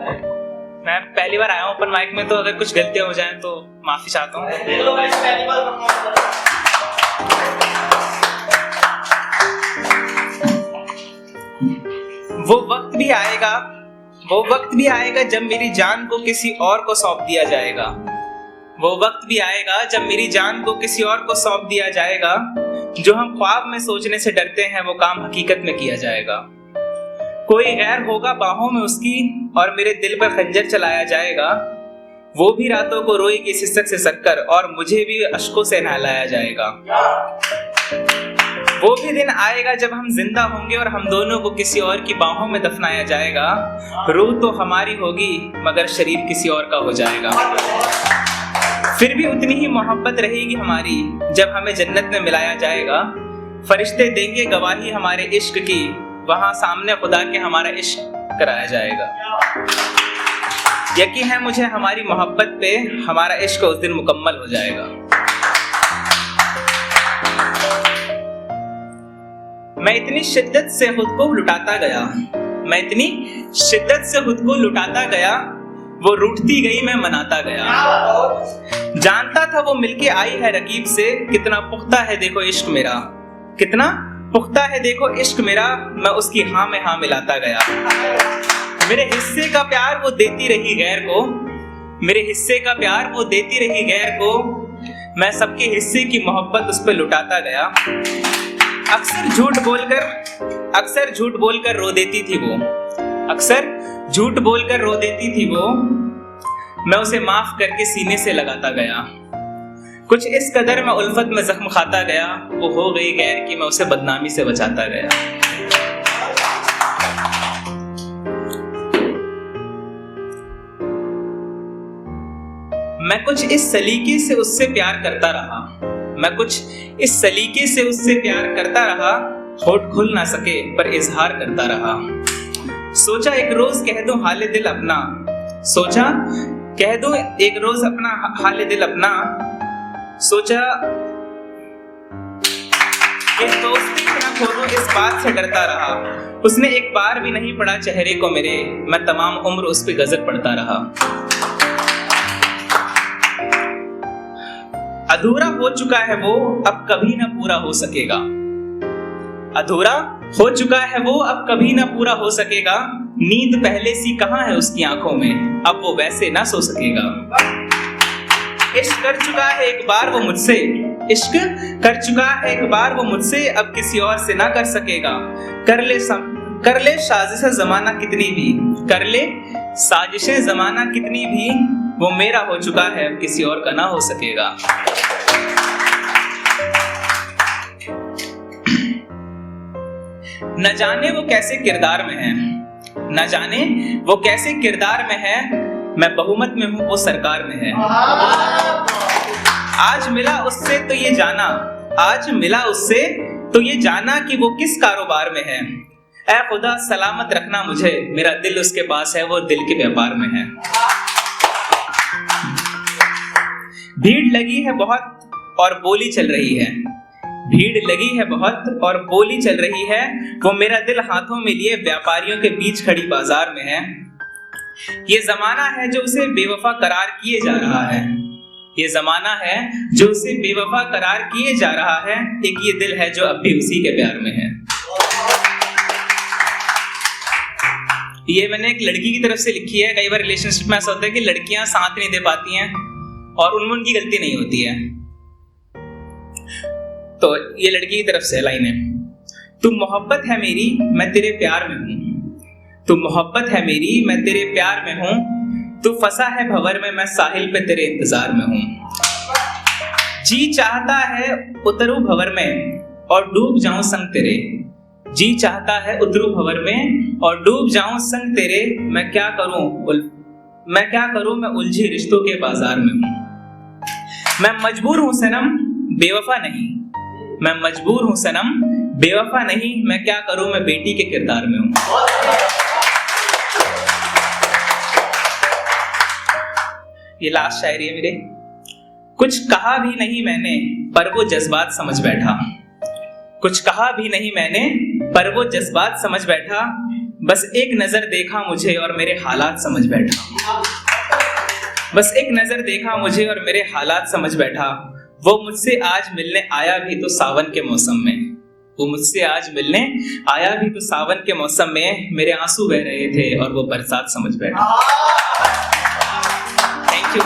मैं पहली बार आया हूँ ओपन माइक में, तो अगर कुछ गलतियां हो जाएं तो माफी चाहता हूँ। वो वक्त भी आएगा जब मेरी जान को किसी और को सौंप दिया जाएगा। वो वक्त भी आएगा जब मेरी जान को किसी और को सौंप दिया जाएगा। जो हम ख्वाब में सोचने से डरते हैं वो काम हकीकत में किया जाएगा। कोई गैर होगा बाहों में उसकी और मेरे दिल पर खंजर चलाया जाएगा। वो भी रातों को रोएगी सिसक से सककर और मुझे भी अश्कों से नहलाया जाएगा। वो भी दिन आएगा जब हम जिंदा होंगे और हम दोनों को किसी और की बाहों में दफनाया जाएगा। रूह तो हमारी होगी मगर शरीर किसी और का हो जाएगा। फिर भी उतनी ही मोहब्बत रहेगी हमारी जब हमें जन्नत में मिलाया जाएगा। फरिश्ते देंगे गवाही हमारे इश्क की, वहां सामने खुदा के हमारा इश्क कराया जाएगा। यकीन है मुझे हमारी मोहब्बत पे हमारा इश्क उस दिन मुकम्मल हो जाएगा। मैं इतनी शिद्दत से खुद को लुटाता गया, वो रूठती गई मैं मनाता गया। जानता था वो मिलके आई है रकीब से, कितना पुख्ता है देखो इश्क मेरा, कितना पुख्ता है देखो इश्क मेरा। मैं उसकी हाँ में हाँ मिलाता गया। मेरे हिस्से का प्यार वो देती रही गैर को, मेरे हिस्से का प्यार वो देती रही गैर को। मैं सबके हिस्से की मोहब्बत उस पर लुटाता गया। अक्सर झूठ बोलकर रो देती थी वो, अक्सर झूठ बोलकर रो देती थी वो। मैं उसे माफ करके सीने से लगाता गया। कुछ इस कदर मैं उल्फत में जख्म खाता गया। वो हो गई गैर की मैं उसे बदनामी से बचाता गया। मैं कुछ इस सलीके से उससे प्यार करता रहा, होठ खुल ना सके पर इजहार करता रहा। सोचा एक रोज कह दूं हाले दिल अपना, सोचा कि दोस्ती न खोलूं इस बात से डरता रहा। उसने एक बार भी नहीं पढ़ा चेहरे को मेरे, मैं तमाम उम्र उस पे गजर पढ़ता रहा। अधूरा हो चुका है वो अब कभी न पूरा हो सकेगा। अधूरा हो चुका है वो अब कभी न पूरा हो सकेगा। नींद पहले सी कहां है उसकी आंखों में, अब वो वैसे ना सो सकेगा। इश्क कर चुका है एक बार वो मुझसे, अब किसी और से ना कर सकेगा। कर ले साजिशें ज़माना कितनी भी, वो मेरा हो चुका है अब किसी और का ना हो सकेगा। न जाने वो कैसे किरदार में है, मैं बहुमत में हूं वो सरकार में है। आज मिला उससे तो ये जाना कि वो किस कारोबार में है। ऐ खुदा सलामत रखना मुझे, मेरा दिल उसके पास है, वो दिल के व्यापार में है। भीड़ लगी है बहुत और बोली चल रही है, वो मेरा दिल हाथों में लिए व्यापारियों के बीच खड़ी बाजार में है। ये जमाना है जो उसे बेवफा करार किए जा रहा है, एक ये दिल है जो अब भी उसी के प्यार में है। ये मैंने एक लड़की की तरफ से लिखी है। कई बार रिलेशनशिप में ऐसा होता है कि लड़कियां साथ नहीं दे पाती हैं और उनमें उनकी गलती नहीं होती है। तो ये लड़की की तरफ से लाइन है, तू मोहब्बत है मेरी मैं तेरे प्यार में हूं, तू फंसा है भंवर में मैं साहिल पे तेरे इंतजार में हूं। जी चाहता है उतरू भंवर में और डूब जाऊं संग तेरे, मैं क्या करूं मैं उलझी रिश्तों के बाजार में हूं। मैं मजबूर हूं सनम बेवफा नहीं, मैं क्या करूं मैं बेटी के किरदार में हूं। ये लास्ट शायरी है मेरे। कुछ कहा भी नहीं मैंने पर वो जज्बात समझ बैठा, बस एक नजर देखा मुझे और मेरे हालात समझ बैठा। बस एक नजर देखा मुझे और मेरे हालात समझ बैठा। वो मुझसे आज मिलने आया भी तो सावन के मौसम में। वो मुझसे आज मिलने आया भी तो सावन के मौसम में। मेरे आंसू बह रहे थे और वो बरसात समझ बैठा। Thank you.